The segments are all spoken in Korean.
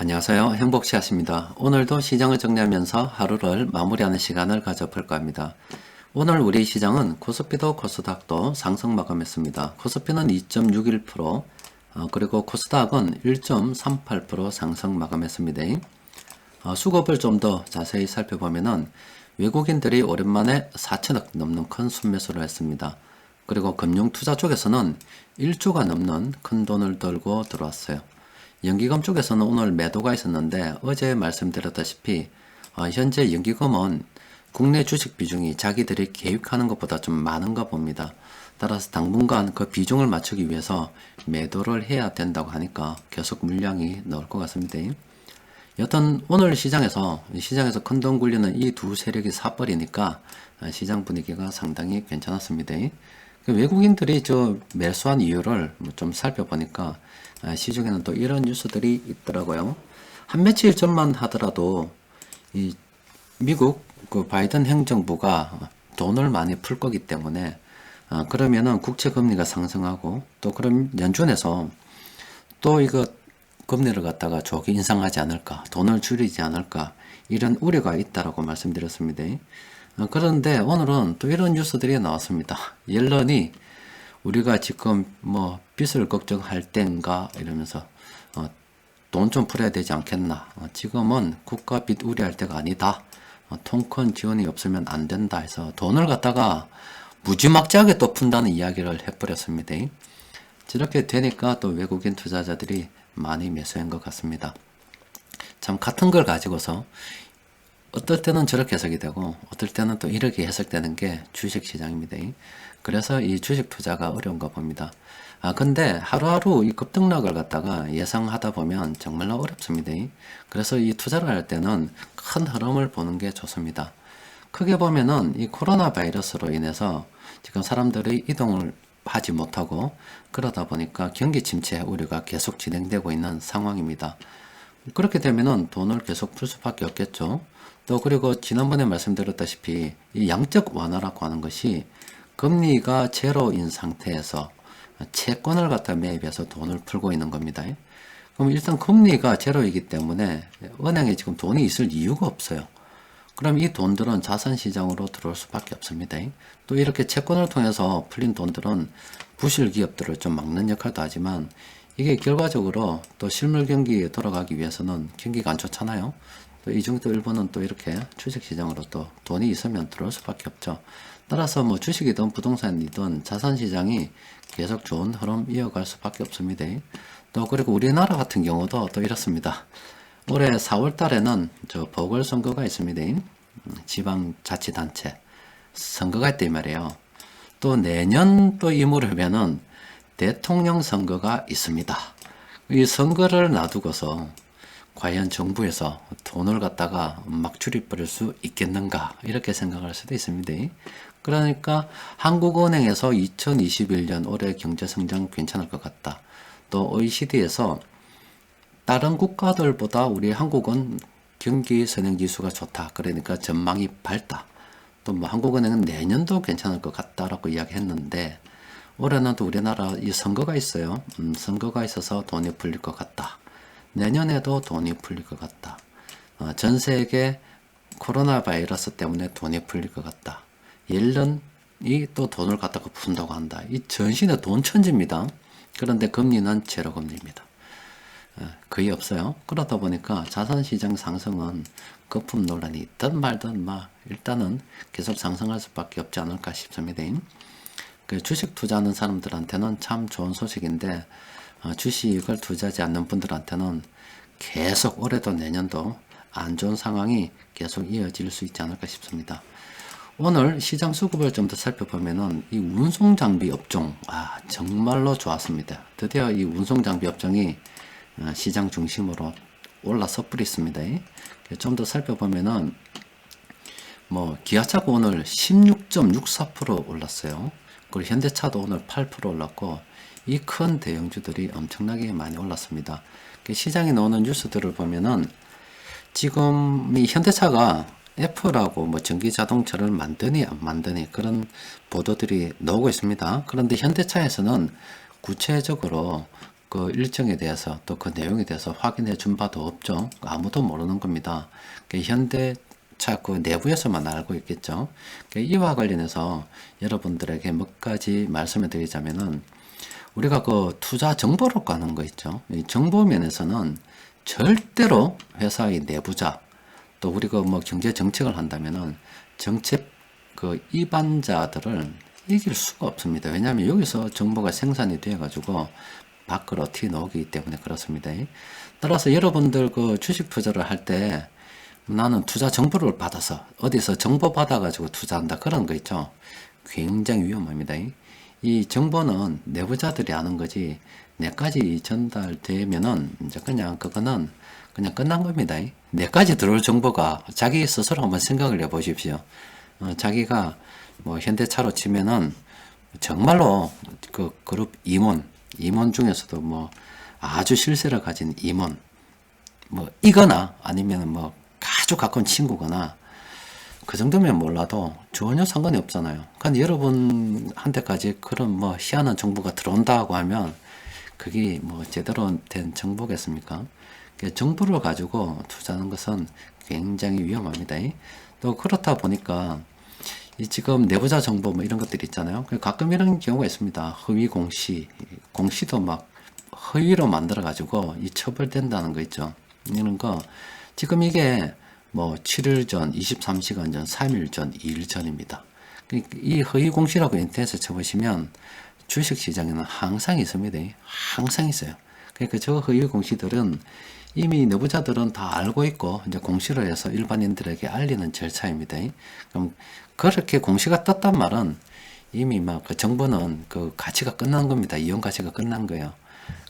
안녕하세요. 행복씨앗입니다. 오늘도 시장을 정리하면서 하루를 마무리하는 시간을 가져볼까 합니다. 오늘 우리 시장은 코스피도 코스닥도 상승 마감했습니다. 코스피는 2.61%, 그리고 코스닥은 1.38% 상승 마감했습니다. 수급을 좀 더 자세히 살펴보면은 외국인들이 오랜만에 4천억 넘는 큰 순매수를 했습니다. 그리고 금융투자 쪽에서는 1조가 넘는 큰 돈을 들고 들어왔어요. 연기금 쪽에서는 오늘 매도가 있었는데 어제 말씀드렸다시피 현재 연기금은 국내 주식 비중이 자기들이 계획하는 것보다 좀 많은가 봅니다. 따라서 당분간 그 비중을 맞추기 위해서 매도를 해야 된다고 하니까 계속 물량이 나올 것 같습니다. 여튼 오늘 시장에서 큰 돈 굴리는 이 두 세력이 사버리니까 시장 분위기가 상당히 괜찮았습니다. 외국인들이 매수한 이유를 좀 살펴보니까 시중에는 또 이런 뉴스들이 있더라고요. 한 며칠 전만 하더라도 이 미국 그 바이든 행정부가 돈을 많이 풀 거기 때문에 그러면은 국채 금리가 상승하고 또 그럼 연준에서 또 이거 금리를 갖다가 조기 인상하지 않을까, 돈을 줄이지 않을까 이런 우려가 있다라고 말씀드렸습니다. 그런데 오늘은 또 이런 뉴스들이 나왔습니다. 옐런이 우리가 지금 뭐 빚을 걱정할 때인가 이러면서 돈 좀 풀어야 되지 않겠나. 지금은 국가 빚 우려할 때가 아니다. 통큰 지원이 없으면 안 된다 해서 돈을 갖다가 무지막지하게 또 푼다는 이야기를 해버렸습니다. 저렇게 되니까 또 외국인 투자자들이 많이 매수한 것 같습니다. 참 같은 걸 가지고서 어떨 때는 저렇게 해석이 되고 어떨 때는 또 이렇게 해석되는 게 주식시장입니다. 그래서 이 주식 투자가 어려운가 봅니다. 근데 하루하루 이 급등락을 갖다가 예상하다 보면 정말로 어렵습니다. 그래서 이 투자를 할 때는 큰 흐름을 보는 게 좋습니다. 크게 보면은 이 코로나 바이러스로 인해서 지금 사람들이 이동을 하지 못하고 그러다 보니까 경기 침체 우려가 계속 진행되고 있는 상황입니다. 그렇게 되면은 돈을 계속 풀 수밖에 없겠죠. 또 그리고 지난번에 말씀드렸다시피 이 양적 완화라고 하는 것이 금리가 제로인 상태에서 채권을 갖다 매입해서 돈을 풀고 있는 겁니다. 그럼 일단 금리가 제로이기 때문에 은행에 지금 돈이 있을 이유가 없어요. 그럼 이 돈들은 자산시장으로 들어올 수밖에 없습니다. 또 이렇게 채권을 통해서 풀린 돈들은 부실 기업들을 좀 막는 역할도 하지만 이게 결과적으로 또 실물 경기에 돌아가기 위해서는 경기가 안 좋잖아요. 또 이 중에 또 일본은 또 이렇게 주식시장으로 또 돈이 있으면 들어올 수밖에 없죠. 따라서 뭐 주식이든 부동산이든 자산시장이 계속 좋은 흐름 이어갈 수밖에 없습니다. 또 그리고 우리나라 같은 경우도 또 이렇습니다. 올해 4월 달에는 보궐선거가 있습니다. 지방자치단체 선거가 있다 이 말이에요. 또 내년 또 이 무렵에는 대통령 선거가 있습니다. 이 선거를 놔두고서 과연 정부에서 돈을 갖다가 막 줄여버릴 수 있겠는가 이렇게 생각할 수도 있습니다. 그러니까 한국은행에서 2021년 올해 경제성장 괜찮을 것 같다. 또 OECD에서 다른 국가들보다 우리 한국은 경기 선행지수가 좋다. 그러니까 전망이 밝다. 또 뭐 한국은행은 내년도 괜찮을 것 같다라고 이야기했는데 올해는 또 우리나라 이 선거가 있어요. 선거가 있어서 돈이 풀릴 것 같다. 내년에도 돈이 풀릴 것 같다. 전 세계 코로나 바이러스 때문에 돈이 풀릴 것 같다. 옐런이 또 돈을 갖다가 푼다고 한다. 이 전신에 돈 천지입니다. 그런데 금리는 제로 금리입니다. 거의 없어요. 그러다 보니까 자산시장 상승은 거품 논란이 있든 말든 일단은 계속 상승할 수밖에 없지 않을까 싶습니다. 그 주식 투자하는 사람들한테는 참 좋은 소식인데 주식을 투자하지 않는 분들한테는 계속 올해도 내년도 안 좋은 상황이 계속 이어질 수 있지 않을까 싶습니다. 오늘 시장 수급을 좀 더 살펴보면은 이 운송장비 업종 정말로 좋았습니다. 드디어 이 운송장비 업종이 시장 중심으로 올라서 뿌렸습니다. 좀 더 살펴보면은 뭐 기아차가 오늘 16.64% 올랐어요. 그리고 현대차도 오늘 8% 올랐고 이 큰 대형주들이 엄청나게 많이 올랐습니다. 시장에 나오는 뉴스들을 보면은 지금 이 현대차가 애플하고 뭐 전기 자동차를 만드니 안 만드니 그런 보도들이 나오고 있습니다. 그런데 현대차에서는 구체적으로 그 일정에 대해서 또 그 내용에 대해서 확인해 준 바도 없죠. 아무도 모르는 겁니다. 현대차 그 내부에서만 알고 있겠죠. 이와 관련해서 여러분들에게 몇 가지 말씀을 드리자면은, 우리가 그 투자 정보로 가는 거 있죠. 이 정보 면에서는 절대로 회사의 내부자, 또 우리가 뭐 경제 정책을 한다면은 정책 그 입안자들을 이길 수가 없습니다. 왜냐하면 여기서 정보가 생산이 되어 가지고 밖으로 튀어나오기 때문에 그렇습니다. 따라서 여러분들 그 주식 투자를 할 때 나는 투자 정보를 받아서 어디서 정보 받아 가지고 투자한다, 그런 거 있죠. 굉장히 위험합니다. 이 정보는 내부자들이 아는 거지, 내까지 전달되면은 이제 그냥 그거는 그냥 끝난 겁니다. 내까지 들어올 정보가, 자기 스스로 한번 생각을 해 보십시오. 자기가 뭐 현대차로 치면은 정말로 그 그룹 임원 중에서도 뭐 아주 실세를 가진 임원, 뭐 이거나 아니면 뭐 아주 가까운 친구거나, 그 정도면 몰라도 전혀 상관이 없잖아요. 근데 여러분한테까지 그런 뭐 희한한 정보가 들어온다고 하면 그게 뭐 제대로 된 정보겠습니까? 정보를 가지고 투자하는 것은 굉장히 위험합니다. 또 그렇다 보니까 이 지금 내부자 정보 뭐 이런 것들이 있잖아요. 가끔 이런 경우가 있습니다. 허위 공시도 막 허위로 만들어 가지고 이 처벌된다는 거 있죠. 이런 거 지금 이게 뭐 7일 전, 23시간 전, 3일 전, 2일 전입니다. 이 허위 공시라고 인터넷에 쳐보시면 주식시장에는 항상 있습니다. 항상 있어요. 그러니까 저 허위 공시들은 이미 내부자들은 다 알고 있고 이제 공시를 해서 일반인들에게 알리는 절차입니다. 그럼 그렇게 공시가 떴단 말은 이미 막 그 정보는 그 가치가 끝난 겁니다. 이용 가치가 끝난 거예요.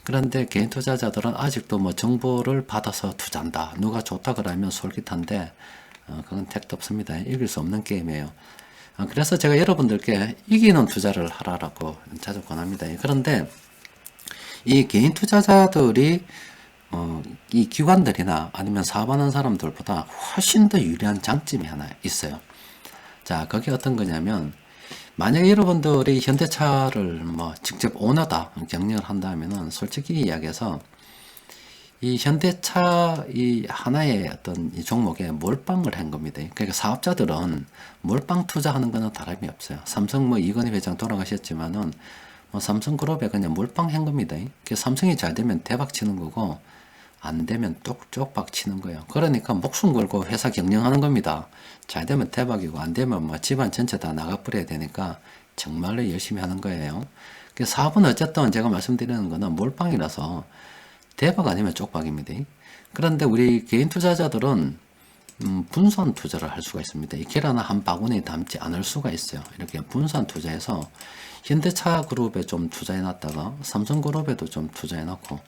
그런데 개인 투자자들은 아직도 뭐 정보를 받아서 투자한다, 누가 좋다 그러면 솔깃한데 그건 택도 없습니다. 이길 수 없는 게임이에요. 그래서 제가 여러분들께 이기는 투자를 하라고 자주 권합니다. 그런데 이 개인 투자자들이 이 기관들이나 아니면 사업하는 사람들보다 훨씬 더 유리한 장점이 하나 있어요. 자, 그게 어떤 거냐면, 만약에 여러분들이 현대차를 뭐 직접 오너다 경영을 한다면은 솔직히 이야기해서 이 현대차 이 하나의 어떤 이 종목에 몰빵을 한 겁니다. 그러니까 사업자들은 몰빵 투자하는 거는 다름이 없어요. 삼성 뭐 이건희 회장 돌아가셨지만은 뭐 삼성그룹에 그냥 몰빵 한 겁니다. 삼성이 잘 되면 대박 치는 거고 안 되면 쪽박 치는 거예요. 그러니까 목숨 걸고 회사 경영하는 겁니다. 잘 되면 대박이고 안 되면 뭐 집안 전체 다 나가버려야 되니까 정말로 열심히 하는 거예요. 사업은 어쨌든 제가 말씀드리는 거는 몰빵이라서 대박 아니면 쪽박입니다. 그런데 우리 개인 투자자들은 분산 투자를 할 수가 있습니다. 이 계란 한 바구니에 담지 않을 수가 있어요. 이렇게 분산 투자해서 현대차 그룹에 좀 투자해 놨다가 삼성 그룹에도 좀 투자해 놓고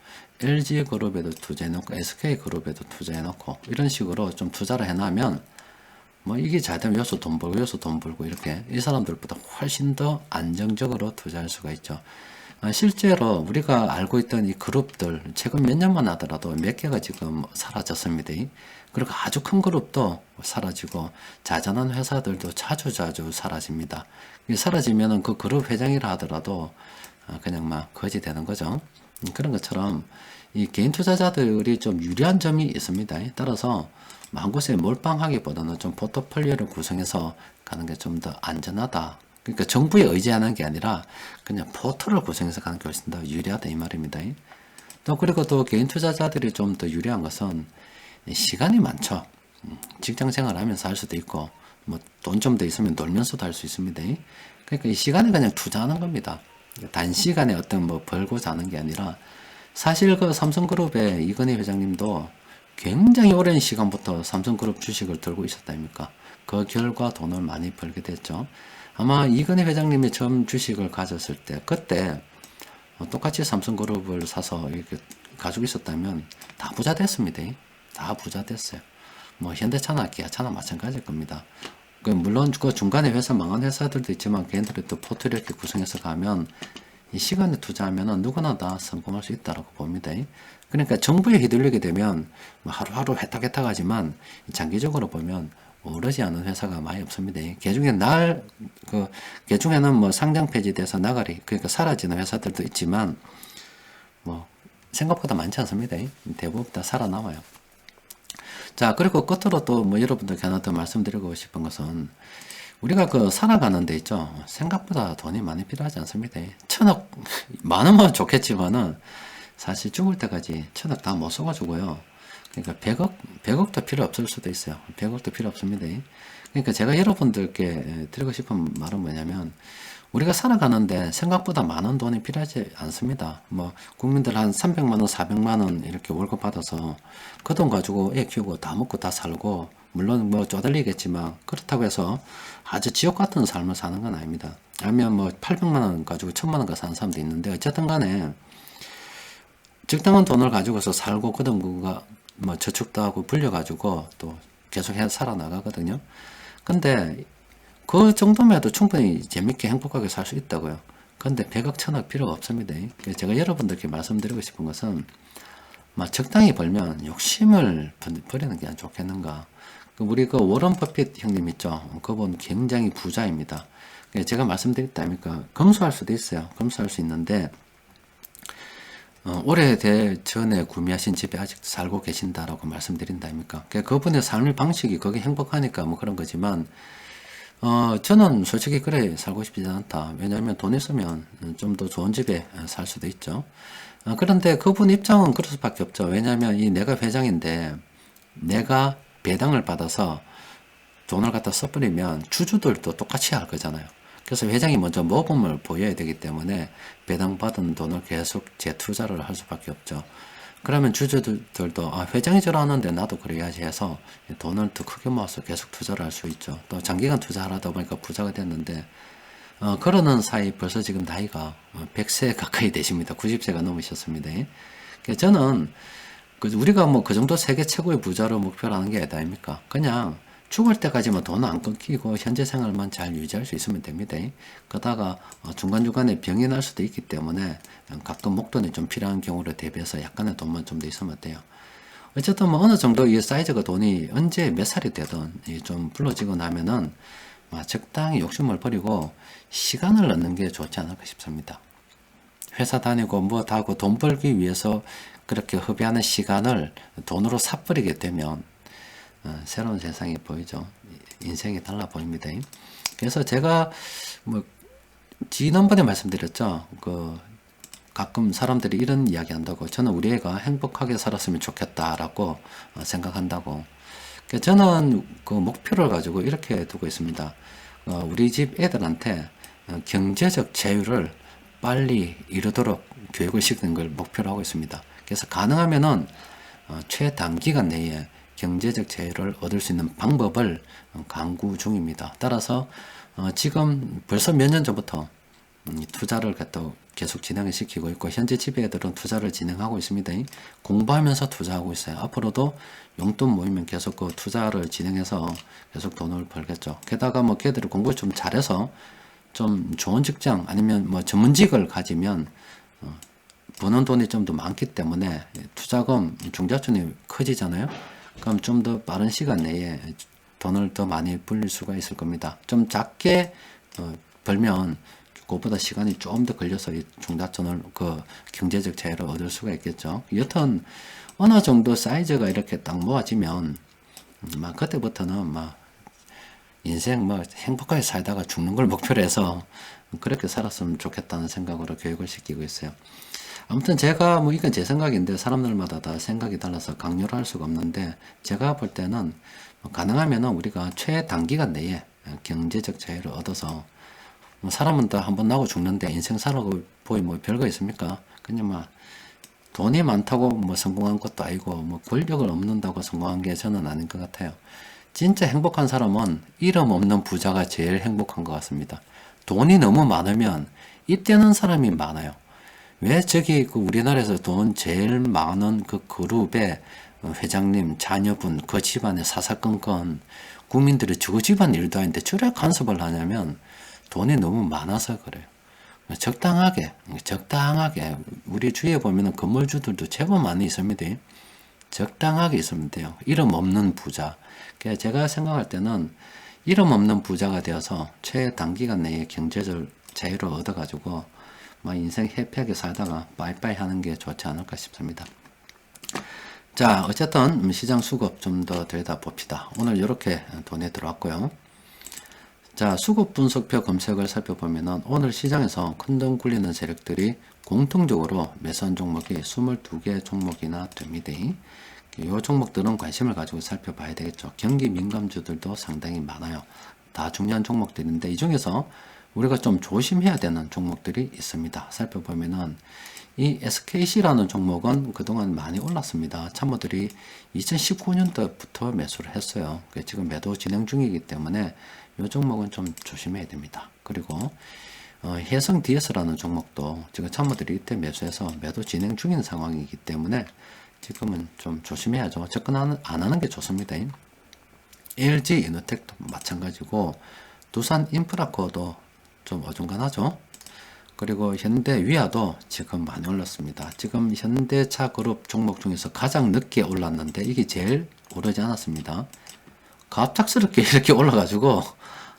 LG 그룹에도 투자해 놓고 SK 그룹에도 투자해 놓고 이런 식으로 좀 투자를 해 놔면 뭐 이게 잘 되면 여기서 돈 벌고 여기서 돈 벌고 이렇게 이 사람들보다 훨씬 더 안정적으로 투자할 수가 있죠. 실제로 우리가 알고 있던 이 그룹들 최근 몇 년만 하더라도 몇 개가 지금 사라졌습니다. 그리고 아주 큰 그룹도 사라지고 자잘한 회사들도 자주 사라집니다. 사라지면은 그 그룹 회장이라 하더라도 그냥 막 거지 되는 거죠. 그런 것처럼 이 개인 투자자들이 좀 유리한 점이 있습니다. 따라서 한 곳에 몰빵하기보다는 좀 포트폴리오를 구성해서 가는 게 좀 더 안전하다. 그러니까 정부에 의지하는 게 아니라 그냥 포트를 구성해서 가는 게 훨씬 더 유리하다 이 말입니다. 또 그리고 또 개인 투자자들이 좀 더 유리한 것은 시간이 많죠. 직장 생활하면서 할 수도 있고 뭐 돈 좀 더 있으면 놀면서도 할 수 있습니다. 그러니까 이 시간에 그냥 투자하는 겁니다. 단시간에 어떤 뭐 벌고자 하는 게 아니라 사실 그 삼성그룹의 이건희 회장님도 굉장히 오랜 시간부터 삼성그룹 주식을 들고 있었다니까. 그 결과 돈을 많이 벌게 됐죠. 아마 이건희 회장님이 처음 주식을 가졌을 때 그때 똑같이 삼성그룹을 사서 이렇게 가지고 있었다면 다 부자 됐습니다. 다 부자 됐어요. 뭐 현대차나 기아차나 마찬가지일 겁니다. 물론 그 중간에 회사 망한 회사들도 있지만 걔네들이 또 포트를 이렇게 구성해서 가면 이 시간에 투자하면은 누구나 다 성공할 수 있다고 봅니다. 그러니까 정부에 휘둘리게 되면 뭐 하루하루 회탁하지만 장기적으로 보면 오르지 않은 회사가 많이 없습니다. 개중에는 뭐 상장 폐지돼서 나가리, 그러니까 사라지는 회사들도 있지만 뭐 생각보다 많지 않습니다. 대부분 다 살아남아요. 자, 그리고 끝으로 또 뭐 여러분들께 하나 더 말씀드리고 싶은 것은 우리가 그 살아가는 데 있죠. 생각보다 돈이 많이 필요하지 않습니다. 천억 많으면 좋겠지만은 사실 죽을 때까지 천억 다 못 써가지고요. 그러니까 100억도 필요 없을 수도 있어요. 100억도 필요 없습니다. 그러니까 제가 여러분들께 드리고 싶은 말은 뭐냐면 우리가 살아가는데 생각보다 많은 돈이 필요하지 않습니다. 뭐 국민들 한 300만 원, 400만 원 이렇게 월급 받아서 그 돈 가지고 애 키우고 다 먹고 다 살고 물론 뭐 쪼달리겠지만 그렇다고 해서 아주 지옥 같은 삶을 사는 건 아닙니다. 아니면 뭐 800만 원 가지고 1000만 원 가지고 사는 사람도 있는데 어쨌든 간에 적당한 돈을 가지고서 살고 그 돈과 뭐 저축도 하고 불려가지고 또 계속 해 살아나가거든요. 근데 그 정도면 해도 충분히 재밌게 행복하게 살 수 있다고요. 근데 100억, 1000억 필요가 없습니다. 제가 여러분들께 말씀드리고 싶은 것은 적당히 벌면 욕심을 버리는 게 좋겠는가. 우리 그 워런 버핏 형님 있죠. 그분 굉장히 부자입니다. 제가 말씀드렸다 아닙니까? 검소할 수도 있어요. 검소할 수 있는데 오래전에 구매하신 집에 아직도 살고 계신다라고 말씀드린다 아닙니까? 그분의 삶의 방식이 거기 행복하니까 뭐 그런 거지만 저는 솔직히 그래 살고 싶지 않다. 왜냐하면 돈 있으면 좀 더 좋은 집에 살 수도 있죠. 그런데 그분 입장은 그럴 수밖에 없죠. 왜냐하면 내가 회장인데 내가 배당을 받아서 돈을 갖다 써버리면 주주들도 똑같이 할 거잖아요. 그래서 회장이 먼저 모범을 보여야 되기 때문에 배당받은 돈을 계속 재투자를 할 수밖에 없죠. 그러면 주주들도 회장이 저러는데 나도 그래야지 해서 돈을 더 크게 모아서 계속 투자를 할 수 있죠. 또 장기간 투자하다 보니까 부자가 됐는데 그러는 사이 벌써 지금 나이가 100세 가까이 되십니다. 90세가 넘으셨습니다. 저는 우리가 뭐 그 정도 세계 최고의 부자로 목표로 하는 게 아닙니까? 그냥 죽을 때까지만 돈 안 끊기고 현재 생활만 잘 유지할 수 있으면 됩니다. 그러다가 중간중간에 병이 날 수도 있기 때문에 가끔 목돈이 좀 필요한 경우를 대비해서 약간의 돈만 좀 더 있으면 돼요. 어쨌든 뭐 어느 정도 이 사이즈가 돈이 언제 몇 살이 되든 좀 불러지고 나면은 적당히 욕심을 버리고 시간을 넣는 게 좋지 않을까 싶습니다. 회사 다니고 뭐 다 하고 돈 벌기 위해서 그렇게 허비하는 시간을 돈으로 사버리게 되면 새로운 세상이 보이죠. 인생이 달라 보입니다. 그래서 제가 뭐 지난번에 말씀드렸죠. 가끔 사람들이 이런 이야기 한다고. 저는 우리 애가 행복하게 살았으면 좋겠다라고 생각한다고. 저는 그 목표를 가지고 이렇게 두고 있습니다. 우리 집 애들한테 경제적 자유를 빨리 이루도록 교육을 시키는 걸 목표로 하고 있습니다. 그래서 가능하면은 최단기간 내에 경제적 자유를 얻을 수 있는 방법을 강구 중입니다. 따라서 지금 벌써 몇 년 전부터 투자를 갖다 계속 진행을 시키고 있고 현재 집에 애들은 투자를 진행하고 있습니다. 공부하면서 투자하고 있어요. 앞으로도 용돈 모이면 계속 그 투자를 진행해서 계속 돈을 벌겠죠. 게다가 뭐 걔들이 공부 좀 잘해서 좀 좋은 직장 아니면 뭐 전문직을 가지면 버는 돈이 좀 더 많기 때문에 투자금 중자촌이 커지잖아요. 그럼 좀 더 빠른 시간 내에 돈을 더 많이 벌릴 수가 있을 겁니다. 좀 작게 벌면 그것보다 시간이 좀 더 걸려서 이 중자촌을 경제적 자유를 얻을 수가 있겠죠. 여튼 어느 정도 사이즈가 이렇게 딱 모아지면 그때부터는 인생 행복하게 살다가 죽는 걸 목표로 해서 그렇게 살았으면 좋겠다는 생각으로 교육을 시키고 있어요. 아무튼 제가 이건 제 생각인데 사람들마다 다 생각이 달라서 강요를 할 수가 없는데 제가 볼 때는 가능하면 우리가 최단기간 내에 경제적 자유를 얻어서 사람은 다 한 번 나고 죽는데 인생 살아보고 별거 있습니까? 그냥 돈이 많다고 성공한 것도 아니고 권력을 얻는다고 성공한 게 저는 아닌 것 같아요. 진짜 행복한 사람은 이름 없는 부자가 제일 행복한 것 같습니다. 돈이 너무 많으면 입대는 사람이 많아요. 왜 우리나라에서 돈 제일 많은 그 그룹의 회장님, 자녀분, 그 집안의 사사건건 국민들이 저 집안 일도 아닌데 저래 간섭을 하냐면 돈이 너무 많아서 그래요. 적당하게 우리 주위에 보면은 건물주들도 제법 많이 있습니다. 적당하게 있으면 돼요. 이름 없는 부자. 제가 생각할 때는 이름 없는 부자가 되어서 최단기간 내에 경제적 자유를 얻어가지고 막 인생 해피하게 살다가 빠이빠이 하는 게 좋지 않을까 싶습니다. 자, 어쨌든 시장 수급 좀 더 들여다봅시다. 오늘 이렇게 돈이 들어왔고요. 자, 수급 분석표 검색을 살펴보면은 오늘 시장에서 큰돈 굴리는 세력들이 공통적으로 매수한 종목이 22개 종목이나 됩니다. 이 종목들은 관심을 가지고 살펴봐야 되겠죠. 경기 민감주들도 상당히 많아요. 다 중요한 종목들인데 이 중에서 우리가 좀 조심해야 되는 종목들이 있습니다. 살펴보면은 이 SKC라는 종목은 그동안 많이 올랐습니다. 참모들이 2019년도부터 매수를 했어요. 지금 매도 진행 중이기 때문에 이 종목은 좀 조심해야 됩니다. 그리고 해성 DS라는 종목도 지금 참모들이 이때 매수해서 매도 진행 중인 상황이기 때문에 지금은 좀 조심해야죠. 접근 안 하는 게 좋습니다. LG 이노텍도 마찬가지고 두산 인프라코도 좀 어중간하죠. 그리고 현대 위아도 지금 많이 올랐습니다. 지금 현대차 그룹 종목 중에서 가장 늦게 올랐는데 이게 제일 오르지 않았습니다. 갑작스럽게 이렇게 올라가지고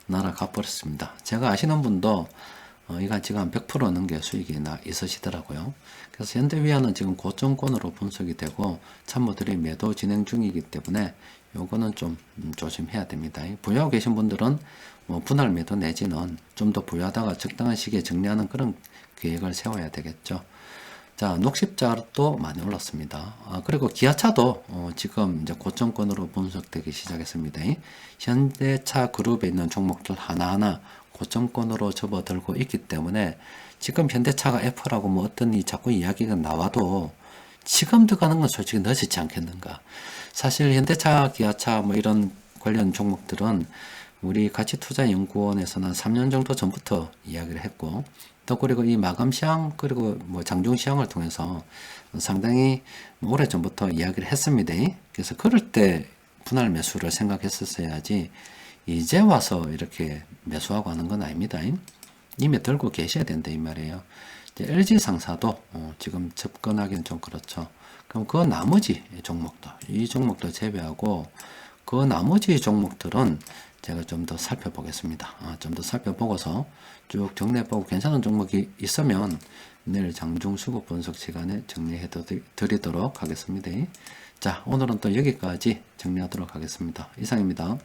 날아가 버렸습니다. 제가 아시는 분도 이거 지금 한 100% 넘게 수익이 있으시더라고요. 그래서 현대위아는 지금 고점권으로 분석이 되고 참모들이 매도 진행 중이기 때문에 요거는 좀 조심해야 됩니다. 보유하고 계신 분들은 뭐 분할 매도 내지는 좀 더 보유하다가 적당한 시기에 정리하는 그런 계획을 세워야 되겠죠. 자, 녹십자도 많이 올랐습니다. 그리고 기아차도 지금 이제 고점권으로 분석되기 시작했습니다. 현대차 그룹에 있는 종목들 하나하나 고점권으로 접어들고 있기 때문에 지금 현대차가 F라고 뭐 어떤 자꾸 이야기가 나와도 지금 들어가는 건 솔직히 늦지 않겠는가. 사실 현대차, 기아차 뭐 이런 관련 종목들은 우리 가치투자연구원에서는 3년 정도 전부터 이야기를 했고 또 그리고 이 마감 시황 그리고 뭐 장중 시황을 통해서 상당히 오래 전부터 이야기를 했습니다. 그래서 그럴 때 분할 매수를 생각했었어야지 이제 와서 이렇게 매수하고 하는 건 아닙니다. 이미 들고 계셔야 된다 이 말이에요. LG 상사도 지금 접근하기는 좀 그렇죠. 그럼 그 나머지 종목도 이 종목도 제외하고 그 나머지 종목들은 제가 좀 더 살펴보겠습니다. 좀 더 살펴보고서 쭉 정리해보고 괜찮은 종목이 있으면 내일 장중 수급 분석 시간에 정리해 드리도록 하겠습니다. 자, 오늘은 또 여기까지 정리하도록 하겠습니다. 이상입니다.